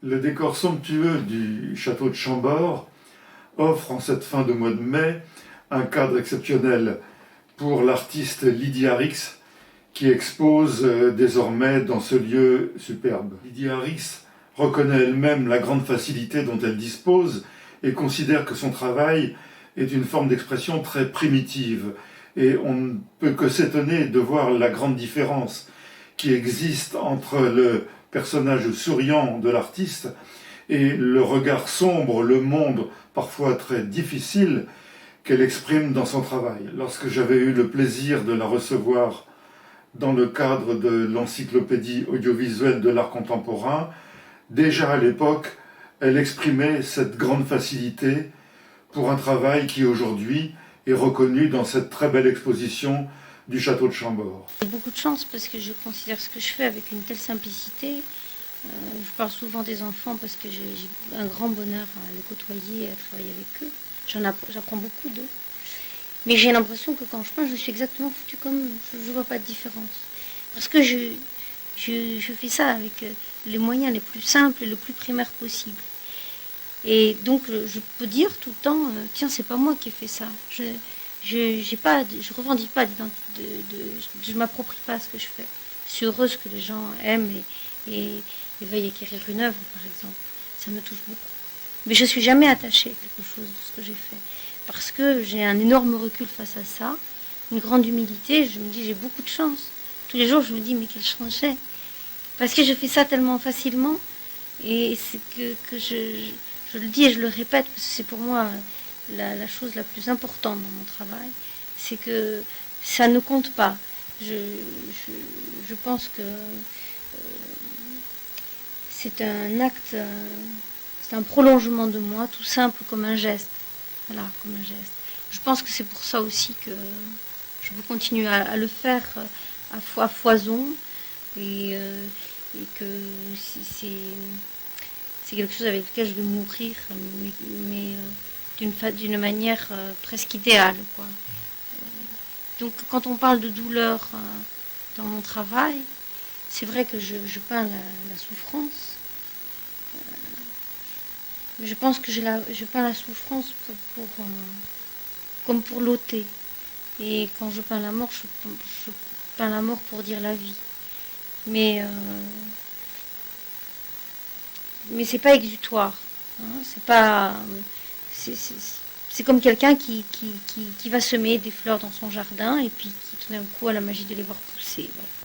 Le décor somptueux du château de Chambord offre en cette fin de mois de mai un cadre exceptionnel pour l'artiste Lydia Rix qui expose désormais dans ce lieu superbe. Lydia Rix reconnaît elle-même la grande facilité dont elle dispose et considère que son travail est une forme d'expression très primitive. Et on ne peut que s'étonner de voir la grande différence qui existe entre le personnage souriant de l'artiste et le regard sombre, le monde parfois très difficile qu'elle exprime dans son travail. Lorsque j'avais eu le plaisir de la recevoir dans le cadre de l'encyclopédie audiovisuelle de l'art contemporain, déjà à l'époque, elle exprimait cette grande facilité pour un travail qui aujourd'hui est reconnu dans cette très belle exposition du château de Chambord. J'ai beaucoup de chance parce que je considère ce que je fais avec une telle simplicité. Je parle souvent des enfants parce que j'ai un grand bonheur à les côtoyer et à travailler avec eux. J'apprends beaucoup d'eux. Mais j'ai l'impression que quand je peins, je suis exactement foutue comme eux. Je ne vois pas de différence. Parce que je fais ça avec les moyens les plus simples et le plus primaires possible. Et donc je peux dire tout le temps, tiens, c'est pas moi qui ai fait ça. Je revendique pas je m'approprie pas ce que je fais. Je suis heureuse que les gens aiment et veuillent acquérir une œuvre, par exemple. Ça me touche beaucoup. Mais je suis jamais attachée à quelque chose de ce que j'ai fait. Parce que j'ai un énorme recul face à ça, une grande humilité. Je me dis, j'ai beaucoup de chance. Tous les jours, je me dis, mais quelle chance j'ai. Parce que je fais ça tellement facilement. Et c'est que je le dis et je le répète, parce que c'est pour moi la chose la plus importante dans mon travail. C'est que ça ne compte pas. Je pense que c'est un acte, c'est un prolongement de moi, tout simple comme un geste. Voilà, comme un geste. Je pense que c'est pour ça aussi que je veux continuer à le faire à foison et que c'est quelque chose avec lequel je vais mourir, mais d'une manière presque idéale, quoi. Donc quand on parle de douleur dans mon travail, c'est vrai que je peins la souffrance. Mais je pense que je peins la souffrance comme pour l'ôter. Et quand je peins la mort, je peins la mort pour dire la vie. Mais c'est pas exutoire. Hein, c'est comme quelqu'un qui va semer des fleurs dans son jardin et puis qui tout d'un coup a la magie de les voir pousser. Voilà.